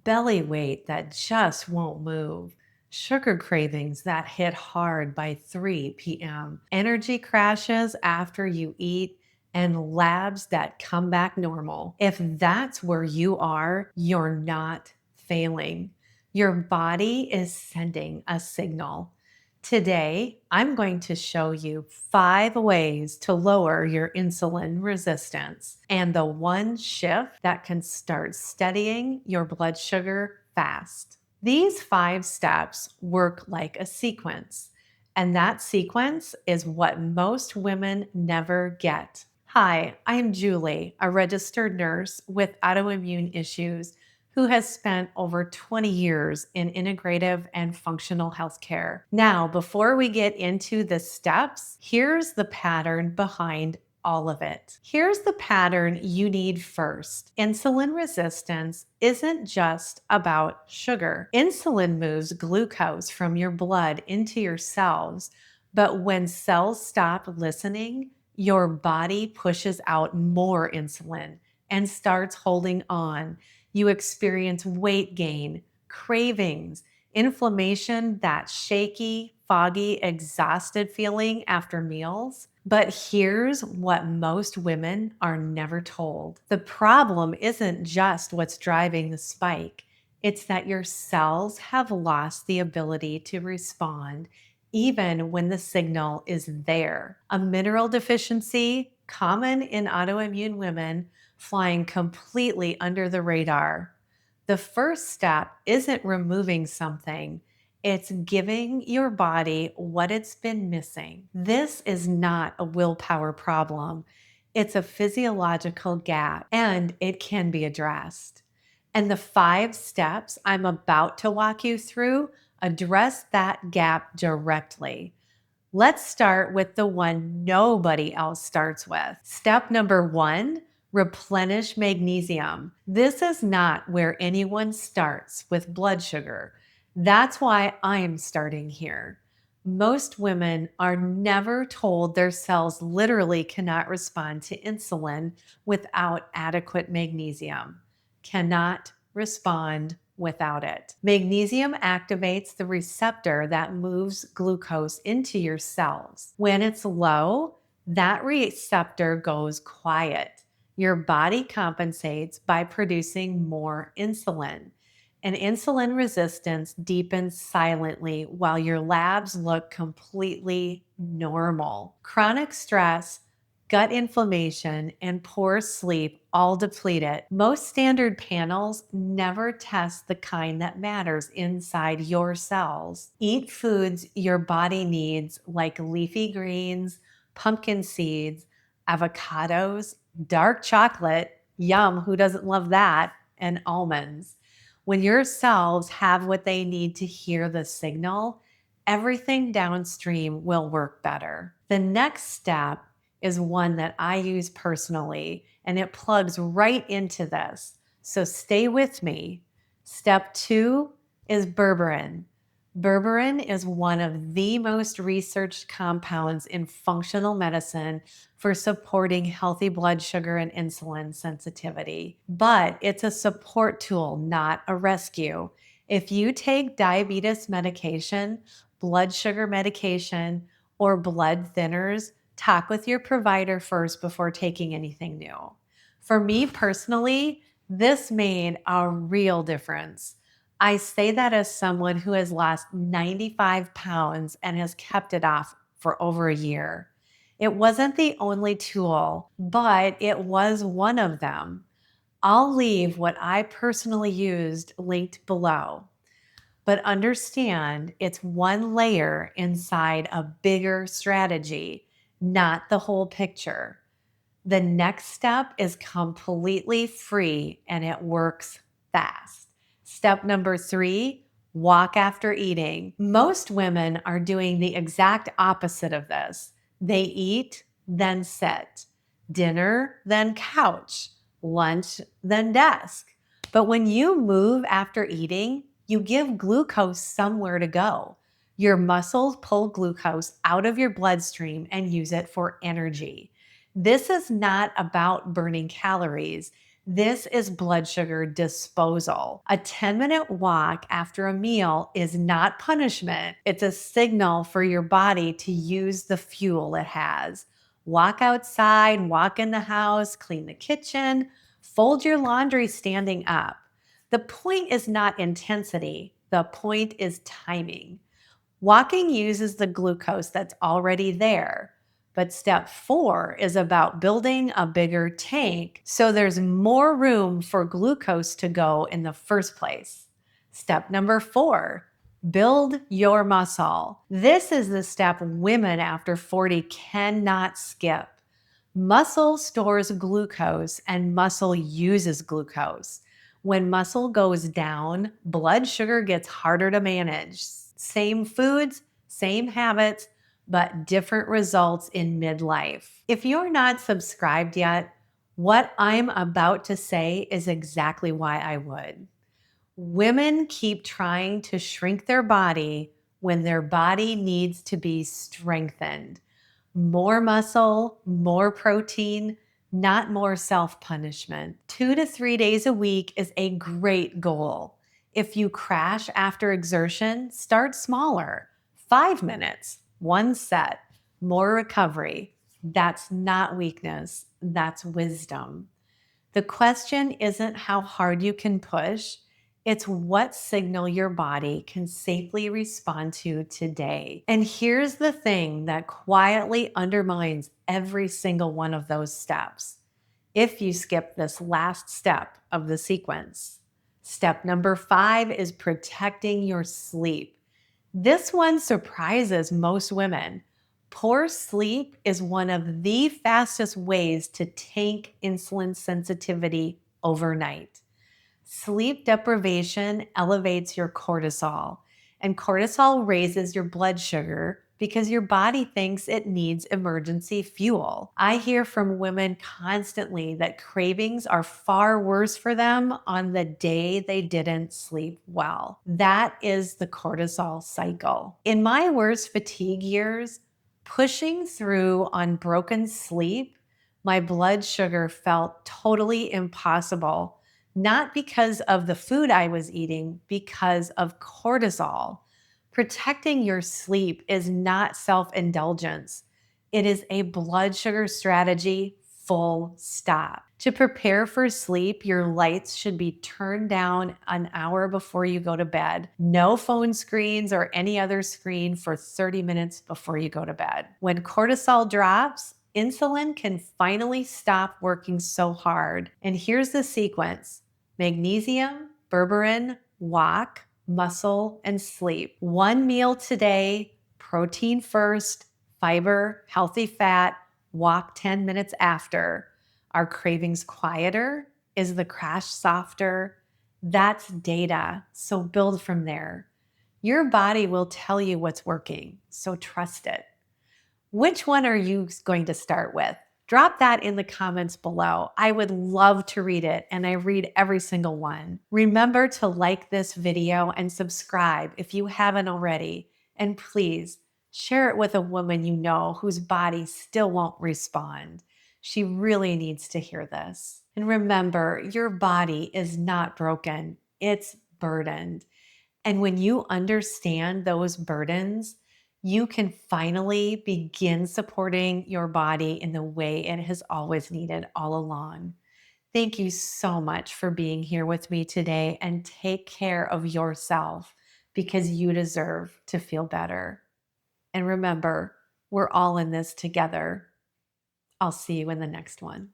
belly weight that just won't move, sugar cravings that hit hard by 3 p.m., energy crashes after you eat, and labs that come back normal. If that's where you are, you're not failing. Your body is sending a signal. Today, I'm going to show you 5 ways to lower your insulin resistance and the one shift that can start steadying your blood sugar fast. These 5 steps work like a sequence, and that sequence is what most women never get. Hi, I'm Julie, a registered nurse with autoimmune issues who has spent over 20 years in integrative and functional healthcare. Now, before we get into the steps, here's the pattern behind all of it. Here's the pattern you need first. Insulin resistance isn't just about sugar. Insulin moves glucose from your blood into your cells, but when cells stop listening, your body pushes out more insulin and starts holding on. You experience weight gain, cravings, inflammation, that shaky, foggy, exhausted feeling after meals. But here's what most women are never told. The problem isn't just what's driving the spike. It's that your cells have lost the ability to respond even when the signal is there. A mineral deficiency, common in autoimmune women, flying completely under the radar. The first step isn't removing something, it's giving your body what it's been missing. This is not a willpower problem, it's a physiological gap, and it can be addressed. And the 5 steps I'm about to walk you through address that gap directly. Let's start with the one nobody else starts with. Step number 1, replenish magnesium. This is not where anyone starts with blood sugar. That's why I'm starting here. Most women are never told their cells literally cannot respond to insulin without adequate magnesium. Cannot respond without it. Magnesium activates the receptor that moves glucose into your cells. When it's low, that receptor goes quiet. Your body compensates by producing more insulin. And insulin resistance deepens silently while your labs look completely normal. Chronic stress, gut inflammation, and poor sleep all deplete it. Most standard panels never test the kind that matters inside your cells. Eat foods your body needs like leafy greens, pumpkin seeds, avocados, dark chocolate, yum, who doesn't love that, and almonds. When your cells have what they need to hear the signal, everything downstream will work better. The next step is one that I use personally, and it plugs right into this. So stay with me. Step 2 is berberine. Berberine is one of the most researched compounds in functional medicine for supporting healthy blood sugar and insulin sensitivity. But it's a support tool, not a rescue. If you take diabetes medication, blood sugar medication, or blood thinners, talk with your provider first before taking anything new. For me personally, this made a real difference. I say that as someone who has lost 95 pounds and has kept it off for over a year. It wasn't the only tool, but it was one of them. I'll leave what I personally used linked below. But understand it's one layer inside a bigger strategy, not the whole picture. The next step is completely free and it works fast. Step number 3, walk after eating. Most women are doing the exact opposite of this. They eat, then sit. Dinner, then couch. Lunch, then desk. But when you move after eating, you give glucose somewhere to go. Your muscles pull glucose out of your bloodstream and use it for energy. This is not about burning calories. This is blood sugar disposal. A 10-minute walk after a meal is not punishment. It's a signal for your body to use the fuel it has. Walk outside, walk in the house, clean the kitchen, fold your laundry standing up. The point is not intensity. The point is timing. Walking uses the glucose that's already there. But step 4 is about building a bigger tank so there's more room for glucose to go in the first place. Step number 4, build your muscle. This is the step women after 40 cannot skip. Muscle stores glucose and muscle uses glucose. When muscle goes down, blood sugar gets harder to manage. Same foods, same habits, but different results in midlife. If you're not subscribed yet, what I'm about to say is exactly why I would. Women keep trying to shrink their body when their body needs to be strengthened. More muscle, more protein, not more self-punishment. 2 to 3 days a week is a great goal. If you crash after exertion, start smaller. 5 minutes, one set, more recovery. That's not weakness, that's wisdom. The question isn't how hard you can push, it's what signal your body can safely respond to today. And here's the thing that quietly undermines every single one of those steps. If you skip this last step of the sequence. Step number 5 is protecting your sleep. This one surprises most women. Poor sleep is one of the fastest ways to tank insulin sensitivity overnight. Sleep deprivation elevates your cortisol, and cortisol raises your blood sugar because your body thinks it needs emergency fuel. I hear from women constantly that cravings are far worse for them on the day they didn't sleep well. That is the cortisol cycle. In my worst fatigue years, pushing through on broken sleep, my blood sugar felt totally impossible. Not because of the food I was eating, because of cortisol. Protecting your sleep is not self-indulgence. It is a blood sugar strategy, full stop. To prepare for sleep, your lights should be turned down an hour before you go to bed. No phone screens or any other screen for 30 minutes before you go to bed. When cortisol drops, insulin can finally stop working so hard. And here's the sequence: magnesium, berberine, walk, muscle, and sleep. One meal today, protein first, fiber, healthy fat, walk 10 minutes after. Are cravings quieter? Is the crash softer? That's data, so build from there. Your body will tell you what's working, so trust it. Which one are you going to start with? Drop that in the comments below. I would love to read it, and I read every single one. Remember to like this video and subscribe if you haven't already. And please share it with a woman you know whose body still won't respond. She really needs to hear this. And remember, your body is not broken, it's burdened. And when you understand those burdens, you can finally begin supporting your body in the way it has always needed all along. Thank you so much for being here with me today, and take care of yourself because you deserve to feel better. And remember, we're all in this together. I'll see you in the next one.